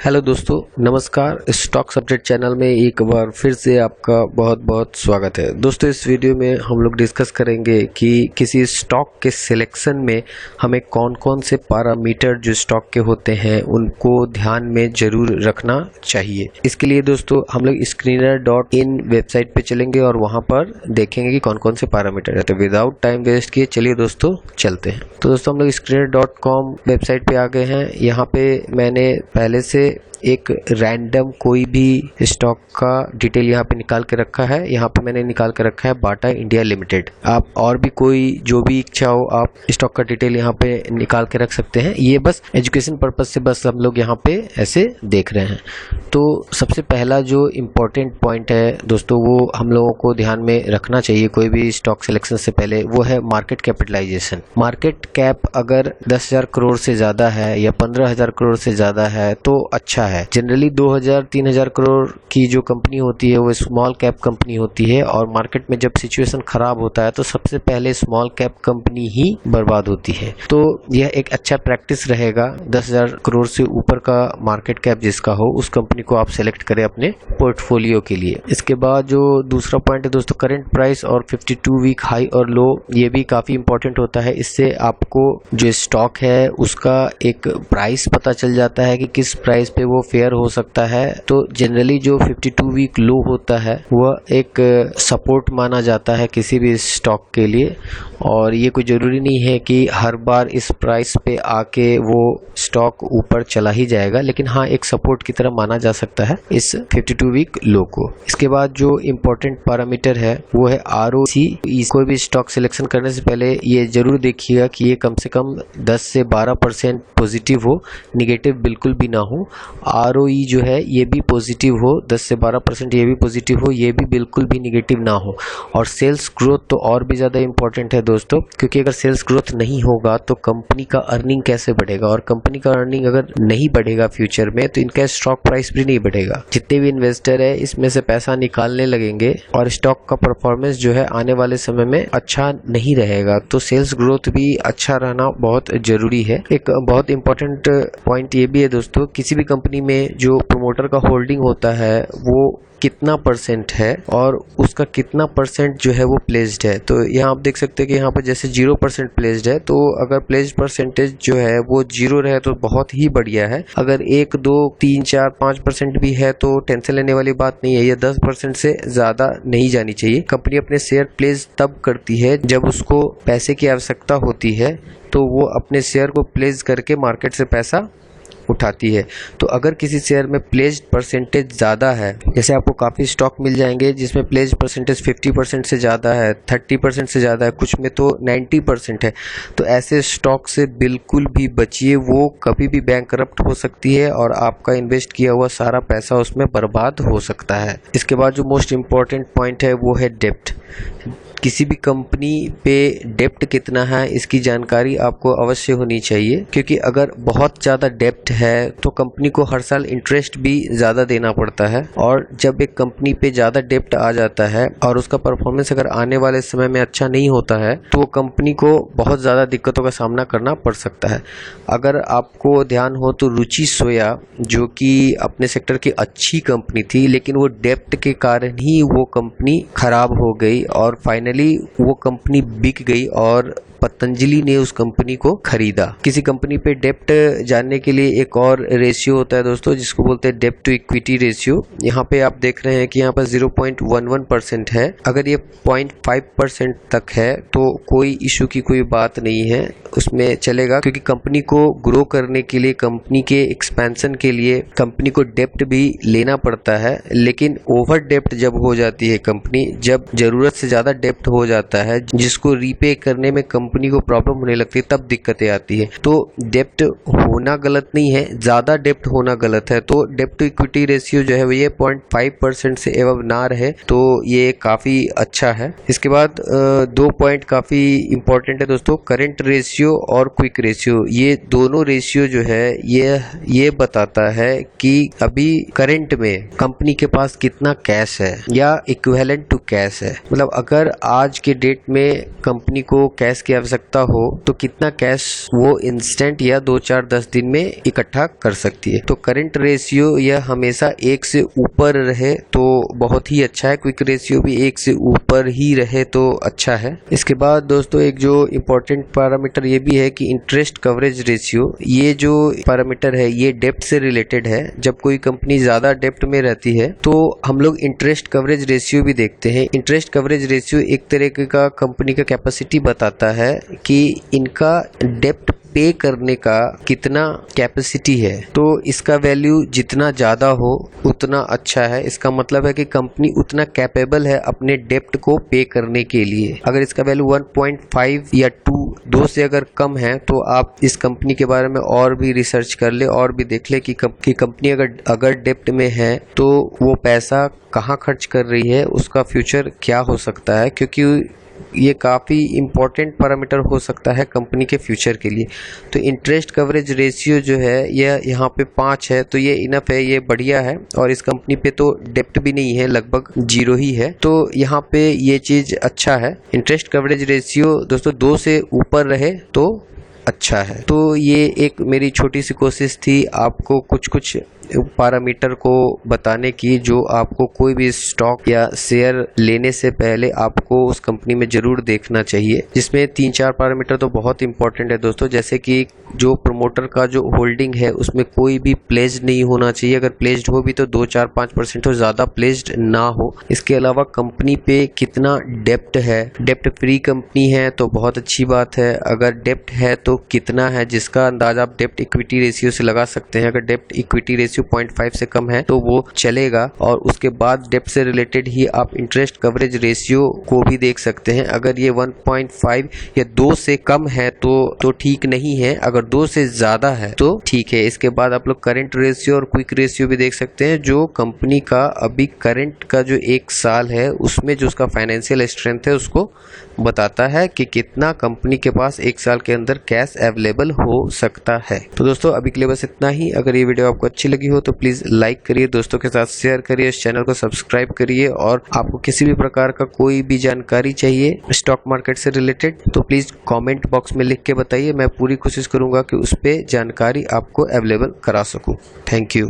Hello दोस्तों, नमस्कार। Stocks update channel में एक बार फिर से आपका बहुत बहुत स्वागत है। दोस्तों, इस वीडियो में हम लोग डिस्कस करेंगे कि किसी स्टॉक के सिलेक्शन में हमें कौन कौन से पैरामीटर जो स्टॉक के होते हैं उनको ध्यान में जरूर रखना चाहिए। इसके लिए दोस्तों हम लोग screener.in वेबसाइट पे चलेंगे और वहां पर देखेंगे कि कौन कौन से पैरामीटर है। तो विदाउट टाइम वेस्ट किए चलिए दोस्तों चलते हैं। तो दोस्तों हम लोग screener.com वेबसाइट पे आ गए हैं। यहाँ पे मैंने पहले से एक रैंडम कोई भी स्टॉक का डिटेल यहाँ पे निकाल के रखा है। यहाँ पे मैंने निकाल के रखा है बाटा इंडिया लिमिटेड। आप और भी कोई जो भी इच्छा हो आप स्टॉक का डिटेल यहाँ पे निकाल के रख सकते हैं। ये बस एजुकेशन पर्पज से बस हम लोग यहाँ पे ऐसे देख रहे हैं। तो सबसे पहला जो इम्पोर्टेंट पॉइंट है दोस्तों वो हम लोगों को ध्यान में रखना चाहिए कोई भी स्टॉक सिलेक्शन से पहले, वो है मार्केट कैपिटलाइजेशन। मार्केट कैप अगर 10,000 करोड़ से ज़्यादा है या 15,000 करोड़ से ज़्यादा है तो अच्छा है। जनरली 2,000-3,000 करोड़ की जो कंपनी होती है वो स्मॉल कैप कंपनी होती है और मार्केट में जब सिचुएशन खराब होता है तो सबसे पहले स्मॉल कैप कंपनी ही बर्बाद होती है। तो यह एक अच्छा प्रैक्टिस रहेगा। 10,000 करोड़ से ऊपर का मार्केट कैप जिसका हो उस कंपनी को आप सेलेक्ट करें अपने पोर्टफोलियो के लिए। इसके बाद जो दूसरा पॉइंट है दोस्तों, करंट प्राइस और 52 वीक हाई और लो, ये भी काफी इंपॉर्टेंट होता है। इससे आपको जो स्टॉक है उसका एक प्राइस पता चल जाता है कि किस प्राइस पे वो फेयर हो सकता है। तो जनरली जो 52 वीक लो होता है वह एक सपोर्ट माना जाता है किसी भी स्टॉक के लिए, और ये कोई ज़रूरी नहीं है कि हर बार इस प्राइस पे आके वो स्टॉक ऊपर चला ही जाएगा, लेकिन हाँ एक सपोर्ट की तरह माना जा सकता है इस 52 वीक लो को। इसके बाद जो इम्पोर्टेंट पैरामीटर है वो है ROC। कोई भी स्टॉक सिलेक्शन करने से पहले ये जरूर देखिएगा कि ये कम से कम 10 से 12% पॉजिटिव हो, निगेटिव बिल्कुल भी ना हो। ROE जो है ये भी पॉजिटिव हो, 10 से 12% ये भी पॉजिटिव हो, ये भी बिल्कुल भी निगेटिव ना हो। और सेल्स ग्रोथ तो और भी ज़्यादा इंपॉर्टेंट है दोस्तों, क्योंकि अगर सेल्स ग्रोथ नहीं होगा तो कंपनी का अर्निंग कैसे बढ़ेगा, और कंपनी का अर्निंग अगर नहीं बढ़ेगा फ्यूचर में तो इनका स्टॉक प्राइस भी नहीं बढ़ेगा। जितने भी इन्वेस्टर है इसमें से पैसा निकालने लगेंगे और स्टॉक का परफॉर्मेंस जो है आने वाले समय में अच्छा नहीं रहेगा। तो सेल्स ग्रोथ भी अच्छा रहना बहुत जरूरी है। एक बहुत इंपॉर्टेंट पॉइंट ये भी है दोस्तों, किसी भी कंपनी में जो प्रमोटर का होल्डिंग होता है वो कितना परसेंट है और उसका कितना परसेंट जो है वो प्लेस्ड है। तो यहाँ आप देख सकते हैं कि यहाँ पर जैसे 0% प्लेस्ड है, तो अगर प्लेस्ड परसेंटेज जो है वो 0 रहे तो बहुत ही बढ़िया है। अगर 1, 2, 3, 4, 5% भी है तो टेंशन लेने वाली बात नहीं है। ये 10% से ज्यादा नहीं जानी चाहिए। कंपनी अपने शेयर प्लेस तब करती है जब उसको पैसे की आवश्यकता होती है, तो वो अपने शेयर को प्लेस करके मार्केट से पैसा उठाती है। तो अगर किसी शेयर में प्लेस्ड परसेंटेज ज़्यादा है, जैसे आपको काफ़ी स्टॉक मिल जाएंगे जिसमें प्लेस्ड परसेंटेज 50% से ज़्यादा है, 30% से ज़्यादा है, कुछ में तो 90% है, तो ऐसे स्टॉक से बिल्कुल भी बचिए। वो कभी भी बैंकरप्ट हो सकती है और आपका इन्वेस्ट किया हुआ सारा पैसा उसमें बर्बाद हो सकता है। इसके बाद जो मोस्ट इम्पॉर्टेंट पॉइंट है वो है डेप्ट। किसी भी कंपनी पे डेप्ट कितना है इसकी जानकारी आपको अवश्य होनी चाहिए, क्योंकि अगर बहुत ज़्यादा डेप्ट है तो कंपनी को हर साल इंटरेस्ट भी ज़्यादा देना पड़ता है, और जब एक कंपनी पे ज़्यादा डेप्ट आ जाता है और उसका परफॉर्मेंस अगर आने वाले समय में अच्छा नहीं होता है तो वो कंपनी को बहुत ज़्यादा दिक्कतों का सामना करना पड़ सकता है। अगर आपको ध्यान हो तो रुचि सोया जो कि अपने सेक्टर की अच्छी कंपनी थी, लेकिन वो डेप्ट के कारण ही वो कंपनी खराब हो गई और फाइनली वो कंपनी बिक गई और पतंजलि ने उस कंपनी को खरीदा। किसी कंपनी पे डेप्ट जानने के लिए एक और रेशियो होता है दोस्तों जिसको बोलते हैं डेप्ट टू इक्विटी रेशियो। यहाँ पे आप देख रहे हैं कि यहाँ पर 0.11% है। अगर ये 0.5% तक है तो कोई इशू की कोई बात नहीं है, उसमें चलेगा, क्योंकि कंपनी को ग्रो करने के लिए, कंपनी के एक्सपेंशन के लिए कंपनी को डेप्ट भी लेना पड़ता है। लेकिन ओवर डेप्ट जब हो जाती है कंपनी, जब जरूरत से ज्यादा डेप्ट हो जाता है जिसको रीपे करने में कंपनी को प्रॉब्लम होने लगती है, तब दिक्कतें आती है। तो डेप्ट होना गलत नहीं है, ज्यादा डेप्ट होना गलत है। तो डेप्ट टू इक्विटी रेशियो जो है ये 0.5% से एवं ना रहे तो ये काफी अच्छा है। इसके बाद 2 पॉइंट काफी इंपॉर्टेंट है दोस्तों, करंट रेशियो और क्विक रेशियो। ये दोनों रेशियो जो है ये बताता है कि अभी करंट में कंपनी के पास कितना कैश है या इक्विवेलेंट टू कैश है। मतलब अगर आज के डेट में कंपनी को कैश की आवश्यकता हो तो कितना कैश वो इंस्टेंट या 2-4-10 दिन में इकट्ठा कर सकती है। तो करंट रेशियो यह हमेशा 1 से ऊपर रहे तो बहुत ही अच्छा है, क्विक रेशियो भी 1 से ऊपर ही रहे तो अच्छा है। इसके बाद दोस्तों एक जो इम्पोर्टेंट पैरामीटर ये भी है कि इंटरेस्ट कवरेज रेशियो, ये जो पैरामीटर है ये डेप्ट से रिलेटेड है। जब कोई कंपनी ज़्यादा डेप्ट में रहती है तो हम लोग इंटरेस्ट कवरेज रेशियो भी देखते हैं। इंटरेस्ट कवरेज रेशियो एक तरीके का कंपनी का कैपेसिटी बताता है कि इनका डेप्ट पे करने का कितना कैपेसिटी है। तो इसका वैल्यू जितना ज़्यादा हो उतना अच्छा है। इसका मतलब है कि कंपनी उतना कैपेबल है अपने डेप्ट को पे करने के लिए। अगर इसका वैल्यू 1.5 या 2 से अगर कम है तो आप इस कंपनी के बारे में और भी रिसर्च कर ले और भी देख ले कि कंपनी अगर डेप्ट में है तो वो पैसा कहाँ खर्च कर रही है, उसका फ्यूचर क्या हो सकता है, क्योंकि ये काफ़ी इम्पोर्टेंट पैरामीटर हो सकता है कंपनी के फ्यूचर के लिए। तो इंटरेस्ट कवरेज रेशियो जो है यह यहाँ पे 5 है तो ये इनफ है, ये बढ़िया है। और इस कंपनी पे तो डेप्ट भी नहीं है, लगभग 0 ही है, तो यहाँ पे ये चीज़ अच्छा है। इंटरेस्ट कवरेज रेशियो दोस्तों 2 से ऊपर रहे तो अच्छा है। तो ये एक मेरी छोटी सी कोशिश थी आपको कुछ पैरामीटर को बताने की जो आपको कोई भी स्टॉक या शेयर लेने से पहले आपको उस कंपनी में जरूर देखना चाहिए, जिसमें 3-4 पैरामीटर तो बहुत इंपॉर्टेंट है दोस्तों। जैसे कि जो प्रमोटर का जो होल्डिंग है उसमें कोई भी प्लेज्ड नहीं होना चाहिए, अगर प्लेज्ड हो भी तो 2-4-5% तो ज़्यादा प्लेज्ड ना हो। इसके अलावा कंपनी पे कितना डेप्ट है, डेप्ट फ्री कंपनी है तो बहुत अच्छी बात है। अगर डेप्ट है तो कितना है, जिसका अंदाजा आप डेप्ट इक्विटी रेशियो से लगा सकते हैं। अगर डेप्ट इक्विटी रेशियो 0.5 से कम है तो वो चलेगा। और उसके बाद डेप्ट से रिलेटेड ही आप इंटरेस्ट कवरेज रेशियो को भी देख सकते हैं। अगर ये 1.5 या 2 से कम है तो ठीक नहीं है, अगर 2 से ज़्यादा है तो ठीक है। इसके बाद आप लोग करंट रेशियो और क्विक रेशियो भी देख सकते हैं, जो कंपनी का अभी करंट का जो 1 साल है उसमें जो उसका फाइनेंशियल स्ट्रेंथ है उसको बताता है कि कितना कंपनी के पास 1 साल के अंदर कैश अवेलेबल हो सकता है। तो दोस्तों अभी के लिए बस इतना ही। अगर ये वीडियो आपको अच्छी लगी हो तो प्लीज़ लाइक करिए, दोस्तों के साथ शेयर करिए, इस चैनल को सब्सक्राइब करिए। और आपको किसी भी प्रकार का कोई भी जानकारी चाहिए स्टॉक मार्केट से रिलेटेड तो प्लीज़ कमेंट बॉक्स में लिख के बताइए। मैं पूरी कोशिश करूंगा कि उस पर जानकारी आपको अवेलेबल करा सकूं। Thank you.